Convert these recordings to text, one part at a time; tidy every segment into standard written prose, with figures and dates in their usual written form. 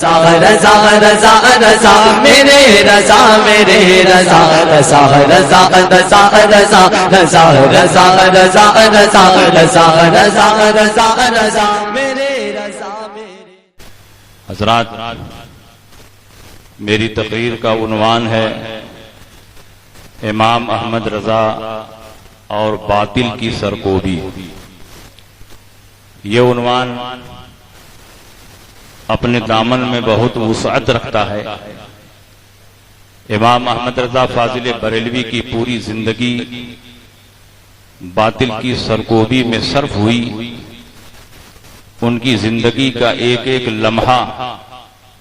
رضا رضا رضا میرے رضا میرے رضا رضا رضا رضا رضا رضا رضا رضا رضا رضا رضا رضا رضا میرے رضا میرے حضرات، میری تقریر کا عنوان ہے امام احمد رضا اور باطل کی سرکوبی۔ یہ عنوان اپنے دامن میں بہت وسعت رکھتا ہے۔ امام احمد رضا فاضل بریلوی کی پوری زندگی باطل کی سرکوبی میں صرف ہوئی۔ ان کی زندگی کا ایک ایک لمحہ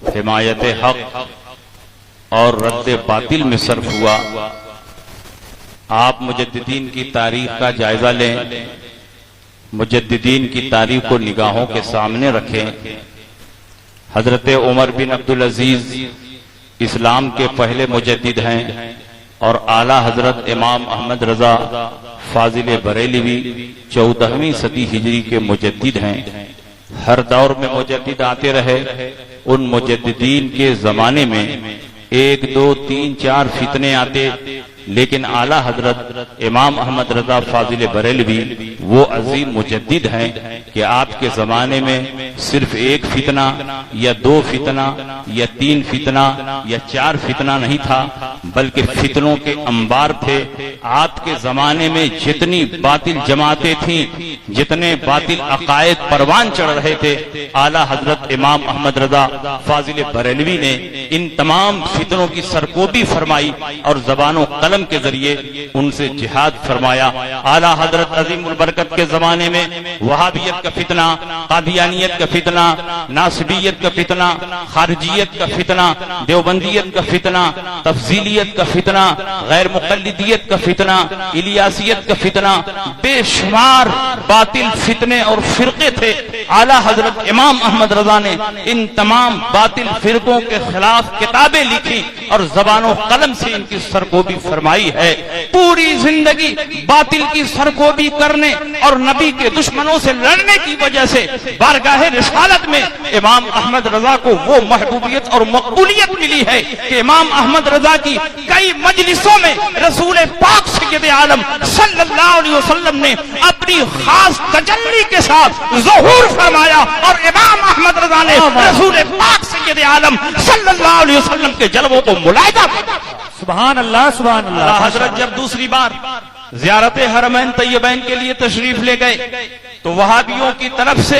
حمایت حق اور رد باطل میں صرف ہوا۔ آپ مجددین کی تاریخ کا جائزہ لیں، مجددین کی تاریخ کو نگاہوں کے سامنے رکھیں۔ حضرت عمر بن عبدالعزیز اسلام کے پہلے مجدد ہیں اور اعلیٰ حضرت امام احمد رضا فاضل بریلوی 14ویں صدی ہجری کے مجدد ہیں۔ ہر دور میں مجدد آتے رہے۔ ان مجددین کے زمانے میں 1 2 3 4 فتنے آتے، لیکن اعلیٰ حضرت امام احمد رضا فاضل بریلوی وہ عظیم مجدد ہیں کہ آپ کے زمانے میں صرف 1 فتنہ یا 2 فتنہ یا 3 فتنہ یا 4 فتنہ نہیں تھا، بلکہ فتنوں کے انبار تھے۔ آپ کے زمانے میں جتنی باطل جماعتیں تھیں، جتنے باطل عقائد پروان چڑھ رہے تھے، اعلیٰ حضرت امام احمد رضا فاضل بریلوی نے ان تمام فتنوں کی سرکوبی فرمائی اور زبان و قلم کے ذریعے ان سے جہاد فرمایا۔ اعلیٰ حضرت عظیم البرکت کے زمانے میں وہابیت کا فتنہ، قادیانیت کا فتنہ، ناصبیت کا فتنہ، خارجیت کا فتنہ، دیوبندیت کا فتنہ، تفضیلیت کا فتنہ، غیر مقلدیت کا فتنہ، الیاسیت کا فتنہ، بے شمار باطل فتنے اور فرقے تھے۔ اعلیٰ حضرت امام احمد رضا نے ان تمام باطل فرقوں کے خلاف کتابیں لکھی اور زبان و قلم سے ان کی سرکوبی فرمائی ہے۔ پوری زندگی باطل کی سرکوبی کرنے اور نبی کے دشمنوں سے لڑنے کی وجہ سے بارگاہ رسالت میں امام احمد رضا کو وہ محبوبیت اور مقبولیت ملی ہے کہ امام احمد رضا کی کئی مجلسوں میں رسول پاک سید عالم صلی اللہ علیہ وسلم نے اپنی خاص تجلی کے ساتھ ظہور فرمایا اور امام احمد رضا نے رسول پاک سید عالم صلی اللہ علیہ وسلم کے جلووں کو ملاحظہ کیا۔ سبحان اللہ سبحان اللہ۔ حضرت جب دوسری بار زیارت حرمین طیبین کے لیے تشریف لے گئے تو وہابیوں کی طرف سے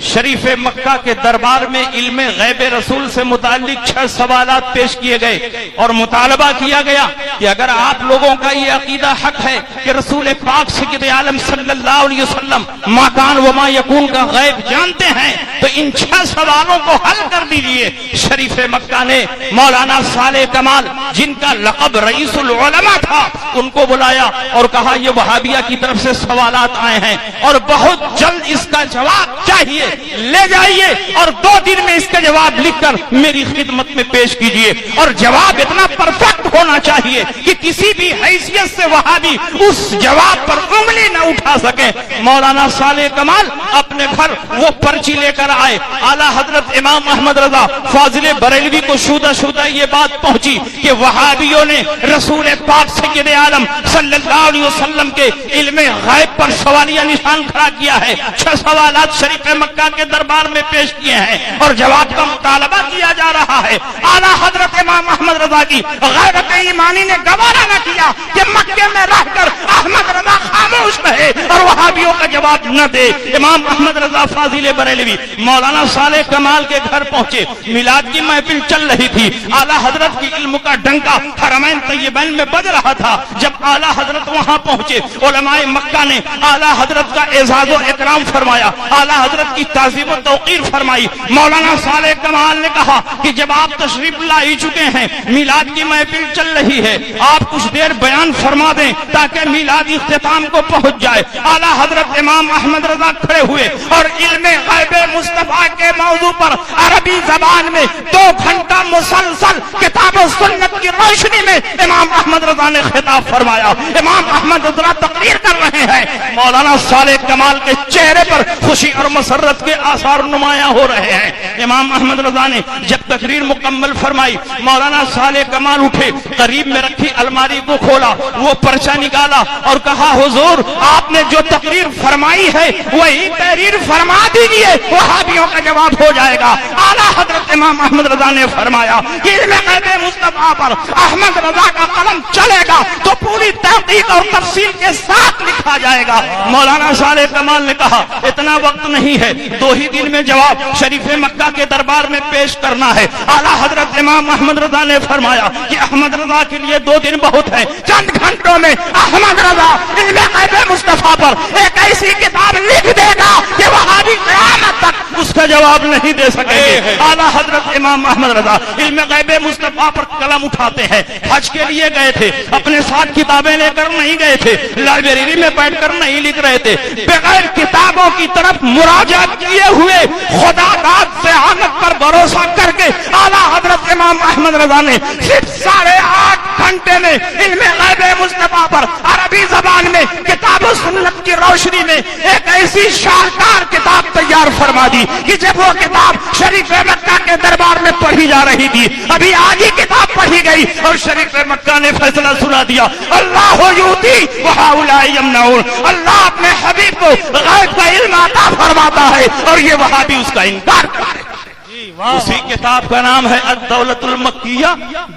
شریف مکہ کے دربار میں علم غیب رسول سے متعلق 6 سوالات پیش کیے گئے اور مطالبہ کیا گیا کہ اگر آپ لوگوں کا یہ عقیدہ حق ہے کہ رسول پاک سید عالم صلی اللہ علیہ وسلم ما کان و ما یکون کا غیب جانتے ہیں تو ان 6 سوالوں کو حل کر دیجیے۔ شریف مکہ نے مولانا صالح کمال، جن کا لقب رئیس العلماء تھا، ان کو بلایا اور کہا یہ وہابیہ کی طرف سے سوالات آئے ہیں اور بہت جلد اس کا جواب چاہیے، لے جائیے اور 2 دن میں اس کا جواب لکھ کر میری خدمت میں پیش کیجیے، اور جواب اتنا پرفیکٹ ہونا چاہیے کہ کسی بھی حیثیت سے وہابی اس جواب پر انگلی نہ اٹھا سکے۔ مولانا صالح کمال اپنے گھر وہ پرچی لے کر آئے۔ اعلیٰ حضرت امام احمد رضا فاضل بریلوی کو شودہ شودہ یہ بات پہنچی کہ وہابیوں نے رسول پاک سید عالم صلی اللہ علیہ وسلم کے علم غیب پر سوالیہ نشان کھڑا کیا ہے۔ 6 سوالات شریف مکہ کے دربار میں پیش کیے ہیں اور جواب کا مطالبہ کیا جا رہا ہے۔ اعلیٰ حضرت امام احمد رضا کی غیرت ایمانی نے گوارا نہ کیا کہ مکے میں رہ کر احمد رضا خاموش رہے اور وہابیوں کا جواب نہ دے۔ امام احمد رضا فاضل بریلوی مولانا صالح کمال کے گھر پہنچے۔ میلاد کی محفل چل رہی تھی۔ اعلیٰ حضرت کی علم کا ڈنکا حرمین طیبین میں بج رہا تھا۔ جب اعلیٰ حضرت وہاں پہنچے، علماء مکہ نے اعلیٰ حضرت کا اعزاز و اکرام فرمایا، اعلیٰ حضرت کی تعظیم و توقیر فرمائی۔ مولانا صالح کمال نے کہا کہ جب آپ تشریف لا چکے ہیں، میلاد کی محفل چل رہی ہے، آپ کچھ دیر بیان فرما دیں تاکہ میلادی اختتام کو پہنچ جائے۔ اعلیٰ حضرت امام احمد رضا کھڑے ہوئے اور علم غیب مصطفیٰ کے موضوع پر عربی زبان میں 2 گھنٹہ کا مسلسل کتاب و سنت کی روشنی میں امام احمد رضا نے خطاب فرمایا. امام احمد رضا تقریر کر رہے ہیں, مولانا صالح کمال کے چہرے پر خوشی اور مسرت کے آثار نمایاں ہو رہے ہیں. امام احمد رضا نے جب تقریر مکمل فرمائی, مولانا صالح کمال اٹھے, قریب میں رکھی الماری کو کھولا, وہ پرچہ نکالا اور کہا حضور آپ نے جو تقریر فرمائی ہے وہی تحریر فرما دیجئے, وہابیوں کا جواب ہو جائے گا. اعلیٰ حضرت امام احمد رضا نے فرمایا کہ علم غیب مصطفیٰ پر احمد رضا کا قلم چلے گا تو پوری تحقیق اور تفصیل کے ساتھ لکھا جائے گا. مولانا صالح کمال نے کہا اتنا وقت نہیں ہے, 2 ہی دن میں جواب شریف مکہ کے دربار میں پیش کرنا ہے. اعلیٰ حضرت امام احمد رضا نے فرمایا کہ احمد رضا کے لیے 2 دن بہت ہے, چند گھنٹوں میں احمد رضا علم غیب مصطفیٰ پر ایک ایسی کتاب لکھ دے گا کہ وہابی قیامت تک اس کا جواب نہیں دے سکے. اعلیٰ حضرت امام احمد رضا علم غیب مصطفیٰ پر قلم اٹھاتے ہیں. حج کے لیے گئے تھے, اپنے ساتھ کتابیں لے کر نہیں گئے تھے, لائبریری میں بیٹھ کر نہیں لکھ رہے تھے, بغیر کتابوں کی طرف مراجعت کیے ہوئے خدا داد سے آمد پر بھروسہ کر کے اعلیٰ حضرت امام احمد رضا نے صرف 8.5 گھنٹے میں علم غیب مصطفیٰ پر عربی زبان میں کتاب و سنت کی روشنی میں ایک ایسی شاہکار کتاب تیار فرما دی کہ جب وہ کتاب شریف مکہ کے دربار میں پڑھی جا رہی تھی, ابھی آج ہی کتاب پڑھی گئی اور شریف مکہ نے فیصلہ سنا دیا, اللہ یؤتی وہؤلاء یمنعون, اللہ اپنے حبیب کو غیب کا علم عطا فرماتا ہے اور یہ وہابی اس کا انکار کرتے ہیں. اسی کتاب کا نام ہے الدولۃ المکیہ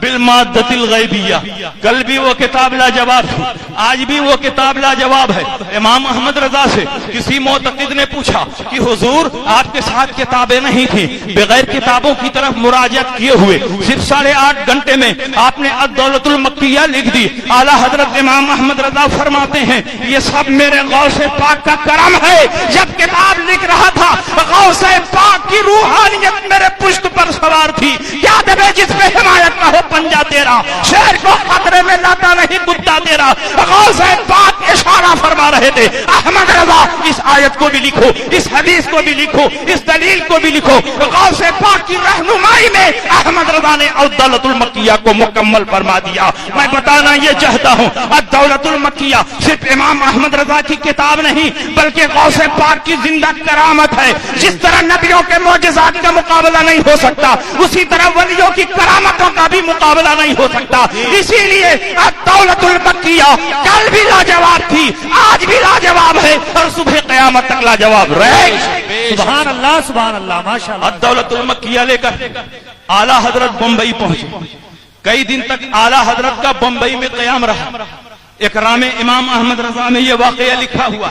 بالمادۃ الغیبیہ. کل بھی وہ کتاب لاجواب تھی, آج بھی وہ کتاب لاجواب ہے. امام احمد رضا سے کسی معتقد نے پوچھا کہ حضور آپ کے ساتھ کتابیں نہیں تھیں, بغیر کتابوں کی طرف مراجعت کیے ہوئے صرف 8.5 گھنٹے میں آپ نے الدولۃ المکیہ لکھ دی. اعلیٰ حضرت امام احمد رضا فرماتے ہیں یہ سب میرے غوث پاک کا کرم ہے. جب کتاب لکھ رہا تھا غوث پاک کی روحانیت میرے پشت پر سوار تھی. یاد ہے جس پہ حمایت کا ہو پنجہ تیرا, شیر کو خطرے میں لاتا نہیں کتا تیرا. غوث پاک اشارہ فرما رہے تھے احمد رضا اس آیت کو بھی لکھو, اس حدیث کو بھی لکھو, اس دلیل کو بھی لکھو. غوث پاک کی رہنمائی میں احمد رضا نے الدولۃ المکیہ کو مکمل فرما دیا. میں بتانا یہ چاہتا ہوں الدولۃ المکیہ صرف امام احمد رضا کی کتاب نہیں بلکہ غوث پاک کی زندہ کرامت ہے. جس طرح نبیوں کے معجزات کا مقابلہ نہیں ہو سکتا اسی طرح ولیوں کی کرامتوں کا بھی مقابلہ نہیں ہو سکتا. اسی لیے الدولۃ المکیہ کل بھی لاجواب تھی, آج بھی لاجواب ہے اور صبح قیامت تک لاجواب رہے. سبحان اللہ سبحان اللہ ماشاء اللہ. الدولۃ المکیہ لے کر اعلیٰ حضرت بمبئی پہنچے. کئی دن تک اعلیٰ حضرت کا بمبئی میں قیام رہا. اکرام امام احمد رضا میں یہ واقعہ لکھا ہوا.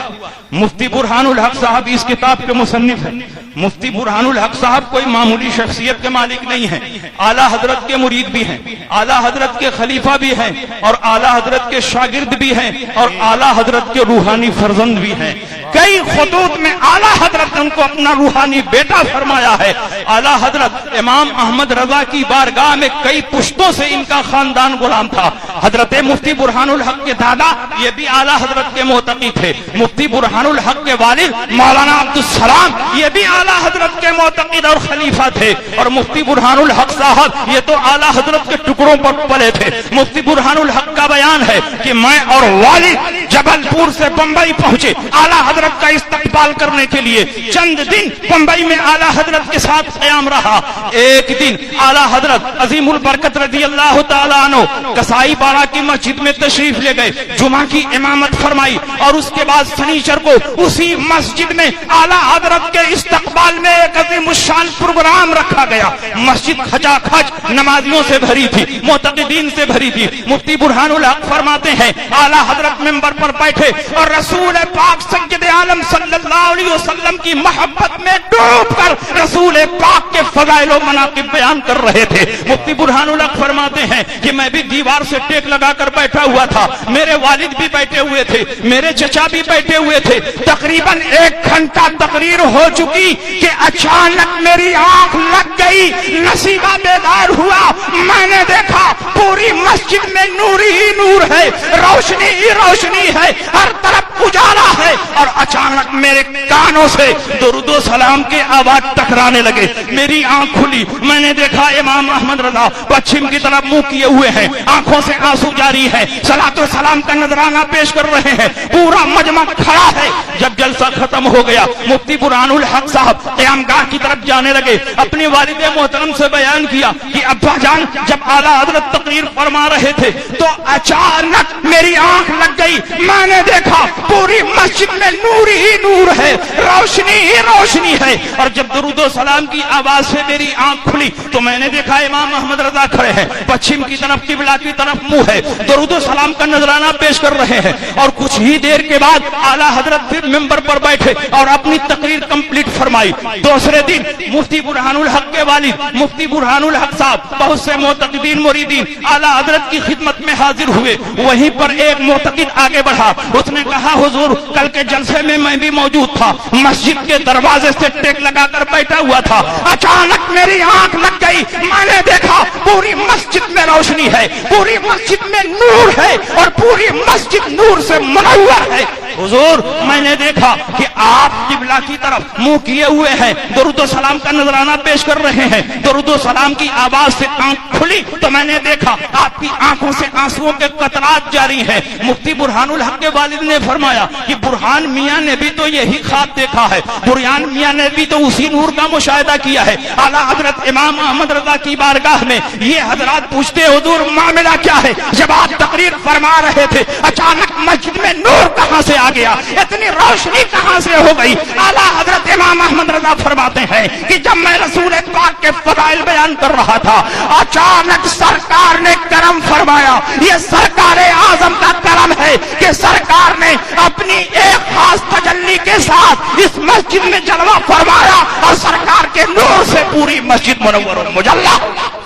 مفتی برہان الحق صاحب اس کتاب کے مصنف ہیں. مفتی برہان الحق صاحب کوئی معمولی شخصیت کے مالک نہیں ہیں, اعلیٰ حضرت کے مرید بھی ہیں, اعلیٰ حضرت کے خلیفہ بھی ہیں اور اعلیٰ حضرت کے شاگرد بھی ہیں اور اعلیٰ حضرت کے روحانی فرزند بھی ہیں. کئی خطوط میں اعلیٰ حضرت نے ان کو اپنا روحانی بیٹا فرمایا ہے. اعلیٰ حضرت امام احمد رضا کی بارگاہ میں کئی پشتوں سے ان کا خاندان غلام تھا. حضرت مفتی برہان الحق کے دادا یہ بھی اعلیٰ حضرت کے معتقی تھے. مفتی برہان الحق کے والد مولانا عبدالسلام یہ بھی اعلیٰ حضرت کے معتقد اور خلیفہ تھے. اور مفتی برہان الحق صاحب یہ تو اعلیٰ حضرت کے ٹکڑوں پر پلے تھے. مفتی برہان الحق کا بیان ہے کہ میں اور والد جبل پور سے بمبئی پہنچے اعلیٰ حضرت کا استقبال کرنے کے لیے. چند دن بمبئی میں اعلیٰ حضرت کے ساتھ قیام رہا. ایک دن اعلیٰ حضرت عظیم البرکت رضی اللہ تعالیٰ عنہ کسائی پارا کی مسجد میں تشریف لے گئے, جمعہ کی امامت فرمائی اور اس کے بعد سنیچر کو اسی مسجد میں اعلیٰ حضرت کے استقبال میں ایک عظیم الشان پروگرام رکھا گیا. مسجد کھچا کھچ نمازیوں سے بھری تھی, معتقدین سے بھری تھی. مفتی برہان الحق فرماتے ہیں اعلیٰ حضرت منبر پر بیٹھے اور رسول پاک سید عالم صلی اللہ علیہ وسلم کی محبت میں ڈوب کر رسول پاک کے فضائل و مناقب بیان کر رہے تھے. مفتی برہان الحق فرماتے ہیں کہ میں بھی دیوار سے ٹیک لگا کر بیٹھا ہوا تھا, میرے والد بھی بیٹھے ہوئے تھے, میرے چچا بھی بیٹھے ہوئے تھے. تقریباً 1 گھنٹہ تقریر ہو چکی کہ اچانک میری آنکھ لگ گئی, نصیبہ بیدار ہوا. میں نے دیکھا پوری مسجد میں نور ہی نور ہے، روشنی ہی روشنی ہے، ہر طرف اجالا ہے، اور اچانک میرے کانوں سے درود و سلام کے آواز ٹکرانے لگے، میری آنکھ کھلی، میں نے دیکھا امام احمد رضا پچھم کی طرف منہ کیے ہوئے ہیں، آنکھوں سے آنسو جاری ہے، صلاۃ و سلام کا نذرانہ پیش کر رہے ہیں، پورا مجمع کھڑا ہے۔ جب جلسہ ختم ہو گیا مفتی برہان الحق صاحب قیام گاہ کی طرف جانے لگے، اپنی والد محترم سے بیان کیا کہ ابا جان جب اعلیٰ حضرت تقریر فرما رہے تھے تو اچانک میری آنکھ لگ گئی، میں نے دیکھا پوری مسجد میں نور ہی نور ہے، روشنی ہی روشنی ہے، اور جب درود و سلام کی آواز سے میری آنکھ کھلی تو میں نے دیکھا امام احمد رضا کھڑے ہیں، پچھم کی طرف قبلہ کی طرف منہ ہے، درود و سلام کا نذرانہ پیش کر رہے ہیں، اور کچھ ہی دیر کے بعد اعلیٰ حضرت پھر ممبر پر بیٹھے اور اپنی تقریر کمپلیٹ فرمائی۔ دوسرے دن مفتی برہان الحق کے والد مفتی برہان الحق صاحب بہت سے معتقدین مریدین اعلیٰ حضرت کی خدمت میں حاضر ہوئے، وہیں پر ایک معتقد آگے بڑھا، اس نے کہا حضور کل کے جلسے میں بھی موجود تھا، مسجد کے دروازے سے ٹیک لگا کر بیٹھا ہوا تھا، اچانک میری آنکھ لگ گئی، میں نے دیکھا پوری مسجد میں روشنی ہے، پوری مسجد میں نور ہے، اور پوری مسجد نور سے منور ہے۔ حضور میں نے دیکھا کہ آپ قبلہ کی طرف منہ کیے ہوئے ہیں، درود و سلام کا نذرانہ پیش کر رہے ہیں، درود و سلام کی آواز سے آنکھ کھلی تو میں نے دیکھا آپ کی آنکھوں سے آنسوؤں کے قطرات جاری ہیں۔ مفتی برہان الحق کے والد نے فرمایا کہ برہان میاں نے بھی تو یہی خواب دیکھا ہے، برہان میاں نے بھی تو اسی نور کا مشاہدہ کیا ہے۔ اعلیٰ حضرت امام احمد رضا کی بارگاہ میں یہ حضرات پوچھتے حضور معاملہ کیا ہے؟ جب آپ تقریر فرما رہے تھے اچانک مسجد میں نور کہاں سے آ گیا، اتنی روشنی کہاں سے ہو گئی؟ اعلیٰ حضرت امام احمد رضا فرماتے ہیں کہ جب میں رسول پاک کے فضائل بیان کر رہا تھا اچانک سرکار نے کرم فرمایا، یہ سرکار اعظم کا کرم ہے کہ سرکار نے اپنی ایک خاص تجلی کے ساتھ اس مسجد میں جلوہ فرمایا، اور سرکار کے نور سے پوری مسجد منور و مجلہ۔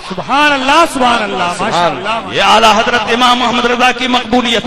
سبحان اللہ سبحان اللہ ماشاء اللہ۔ یہ اعلیٰ حضرت امام احمد رضا کی مقبولیت،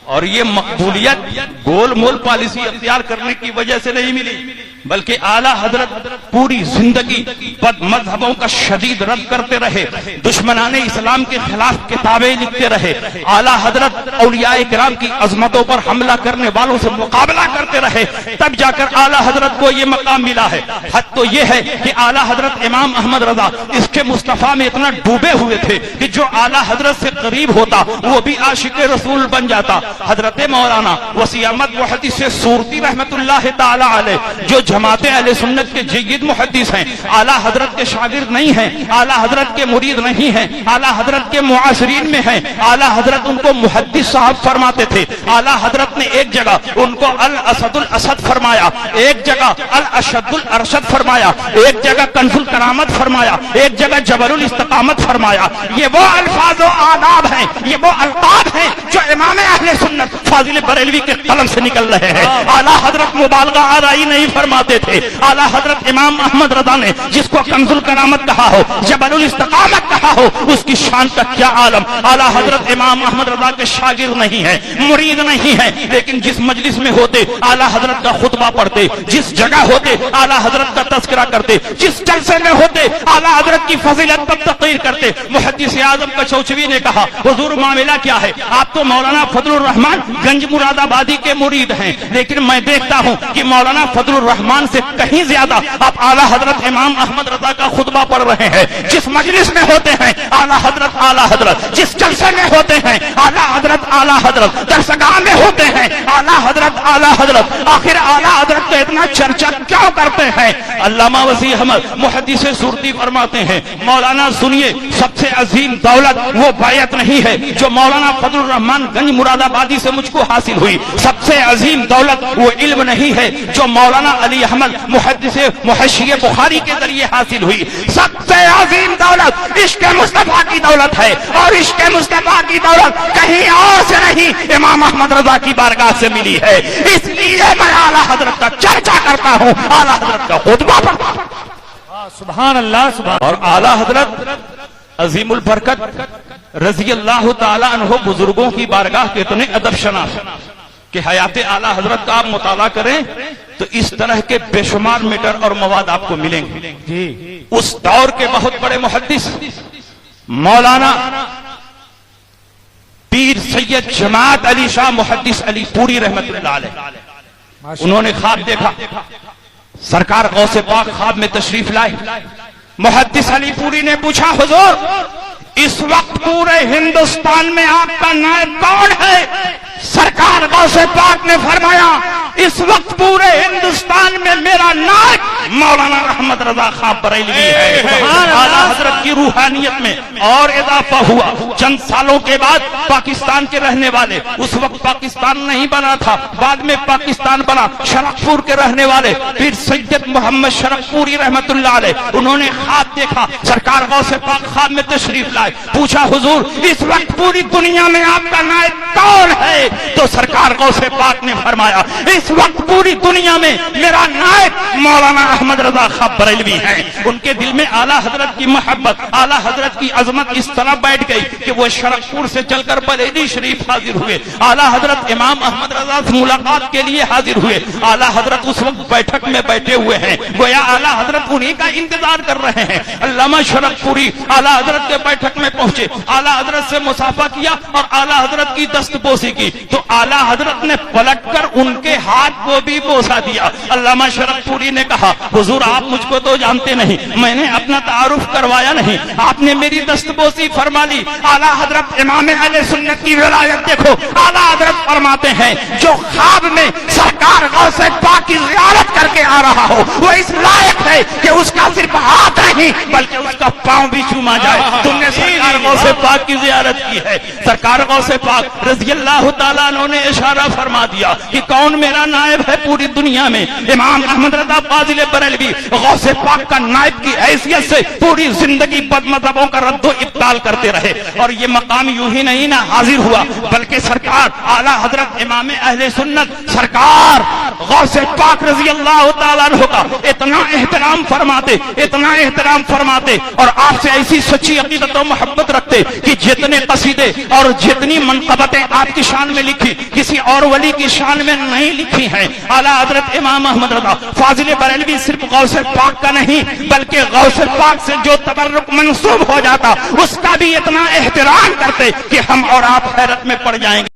اور یہ مقبولیت گول مول پالیسی اختیار کرنے کی وجہ سے نہیں ملی، بلکہ اعلیٰ حضرت پوری زندگی بد مذہبوں کا شدید رد کرتے رہے، دشمنان اسلام کے خلاف کتابیں لکھتے رہے، اعلیٰ حضرت اولیاء کرام کی عظمتوں پر حملہ کرنے والوں سے مقابلہ کرتے رہے، تب جا کر اعلیٰ حضرت کو یہ مقام ملا ہے۔ حد تو یہ ہے کہ اعلیٰ حضرت امام احمد رضا اس کے مصطفیٰ میں اتنا ڈوبے ہوئے تھے کہ جو اعلیٰ حضرت سے قریب ہوتا وہ بھی عاشق رسول بن جاتا۔ حضرت مولانا وسیع احمد محدث سورتی رحمت اللہ تعالی علیہ جو جماعت اہل سنت کے جید محدث ہیں، اعلیٰ حضرت کے شاگرد نہیں ہیں، اعلیٰ حضرت کے مرید نہیں ہیں، اعلیٰ حضرت کے معاصرین میں ہیں، اعلیٰ حضرت ان کو محدث صاحب فرماتے تھے۔ اعلیٰ حضرت نے ایک جگہ ان کو الاسد الاسد فرمایا، ایک جگہ الاشد الارشد فرمایا، ایک جگہ کنز الکرامت فرمایا، ایک جگہ جبل الاستقامت فرمایا۔ یہ وہ الفاظ و آداب ہیں، یہ وہ القاب ہیں جو امام اہل سنت فاضل بریلوی کے قلم سے نکل رہے ہیں۔ اعلیٰ حضرت مبالغہ آرائی نہیں فرماتے تھے۔ اعلیٰ حضرت امام احمد رضا نے جس کو کنز الکرامت کہا ہو، جبل الاستقامت کہا ہو، اس کی شان کا کیا عالم۔ اعلیٰ حضرت امام احمد رضا کے شاگرد نہیں ہیں، مرید نہیں ہیں، لیکن جس مجلس میں ہوتے اعلیٰ حضرت کا خطبہ پڑھتے، جس جگہ ہوتے اعلیٰ حضرت کا تذکرہ کرتے، جس جلسے میں ہوتے اعلیٰ حضرت کی فضیلت پر تقریر کرتے۔ محدث اعظم کچوچوی نے کہا حضور معاملہ کیا ہے؟ آپ تو مولانا فضل الرحمان گنج مراد آبادی کے مرید ہیں، لیکن میں دیکھتا ہوں کہ مولانا فضل الرحمان سے کہیں زیادہ آپ اعلیٰ حضرت امام احمد رضا کا خطبہ پڑھ رہے ہیں۔ جس مجلس میں ہوتے ہیں اعلیٰ حضرت، جس جلسے میں ہوتے ہیں اعلیٰ حضرت، درسگاہ میں ہوتے ہیں اعلیٰ حضرت، آخر اعلیٰ حضرت تو اتنا چرچا کیوں کرتے ہیں؟ علامہ وسیع احمد محدث سورتی فرماتے ہیں مولانا سنیے، سب سے عظیم دولت وہ بیعت نہیں ہے جو مولانا فضل الرحمان گنج مراد آبادی سے مجھ کو حاصل ہوئی، سب سے عظیم دولت وہ علم نہیں ہے جو مولانا علی احمد محدث محشی بخاری کے ذریعے حاصل ہوئی، سب سے عظیم دولت عشق مصطفیٰ کی دولت ہے، اور عشق مصطفیٰ کی دولت کہیں اور سے نہیں امام احمد رضا کی بارگاہ سے ملی ہے۔ اس لیے میں اعلیٰ حضرت کا چرچا کرتا ہوں، اعلیٰ حضرت کا خطبہ پڑھتا ہوں۔ سبحان اللہ سبحان۔ اور اعلیٰ حضرت عظیم البرکت رضی اللہ تعالیٰ عنہ بزرگوں کی بارگاہ کے اتنے ادب شناس کہ حیات اعلیٰ حضرت کا آپ مطالعہ کریں تو اس طرح کے بے شمار میٹر اور مواد آپ کو ملیں گے۔ اس دور کے بہت بڑے محدث مولانا پیر سید جماعت علی شاہ محدث علی پوری رحمت اللہ علیہ، انہوں نے خواب دیکھا، سرکار غوث پاک خواب میں تشریف لائے۔ محدث علی پوری نے پوچھا حضور اس وقت پورے ہندوستان میں آپ کا نائب کون ہے؟ سرکار غوث پاک نے فرمایا اس وقت پورے ہندوستان میں میرا نائب مولانا احمد رضا خان بریلوی ہے۔ اعلیٰ حضرت کی روحانیت میں اور اضافہ ہوا۔ چند سالوں کے بعد پاکستان کے رہنے والے، اس وقت پاکستان نہیں بنا تھا، بعد میں پاکستان بنا، شرقپور کے رہنے والے پیر سید محمد شرقپوری رحمت اللہ علیہ، انہوں نے خواب دیکھا، سرکار غوث پاک خواب میں تشریف لائے، پوچھا حضور اس وقت پوری دنیا میں آپ کا نائب کون ہے؟ تو سرکار غوث پاک نے فرمایا اس وقت پوری دنیا میں میرا نائب مولانا احمد رضا خان بریلوی ہے۔ ان کے دل میں اعلیٰ حضرت کی محبت، اعلیٰ حضرت کی عظمت اس طرح بیٹھ گئی کہ وہ شرقپور سے چل کر بریلی شریف حاضر ہوئے، اعلیٰ حضرت امام احمد رضا سے ملاقات کے لیے حاضر ہوئے۔ اعلیٰ حضرت اس وقت بیٹھک میں بیٹھے ہوئے ہیں، گویا اعلیٰ حضرت انہی کا انتظار کر رہے ہیں۔ علامہ شرقپوری اعلیٰ حضرت کے بیٹھک میں پہنچے، اعلیٰ حضرت سے مصافحہ کیا اور اعلیٰ حضرت کی دست بوسی کی، تو اعلیٰ حضرت نے پلٹ کر ان کے ہاتھ کو بھی بوسا دیا۔ علامہ شرقپوری نے کہا حضور آپ مجھ کو تو جانتے نہیں، میں نے اپنا تعارف کروایا نہیں، آپ نے میری دست بوسی فرما لی۔ اعلیٰ حضرت امام اہل سنت کی ولایت دیکھو، اعلیٰ حضرت فرماتے ہیں جو خواب میں سرکار غوث پاک کی زیارت کر کے آ رہا ہو وہ اس لائق ہے کہ اس کا صرف ہاتھ نہیں بلکہ اس کا پاؤں بھی چوما جائے۔ تم نے سرکار غوث پاک کی زیارت کی ہے۔ سرکار غوث پاک رضی اللہ تعالیٰ عنہ نے اشارہ فرما دیا کہ کون میرا نائب ہے پوری دنیا میں؟ امام احمد رضا فاضل بریلوی غوث پاک کا نائب کی حیثیت سے پوری زندگی بد مذہبوں کا رد و ابطال کرتے رہے، اور یہ مقام یوں ہی نہیں نہ حاضر ہوا بلکہ سرکار اعلیٰ حضرت امام اہل سنت سرکار غوث پاک رضی اللہ تعالیٰ عنہ کا اتنا احترام فرماتے، اتنا احترام فرماتے اور آپ سے ایسی سچی عقیدت و محبت رکھتے کہ جتنے قصیدے اور جتنی منقبتیں آپ کی شان میں لکھی کسی اور ولی کی شان میں نہیں لکھی ہیں۔ اعلیٰ حضرت امام احمد رضا فاضل بریلوی صرف غوث پاک کا نہیں بلکہ غوث پاک سے جو تبرک منسوب ہو جاتا اس کا بھی اتنا احترام کرتے کہ ہم اور آپ حیرت میں پڑ جائیں گے۔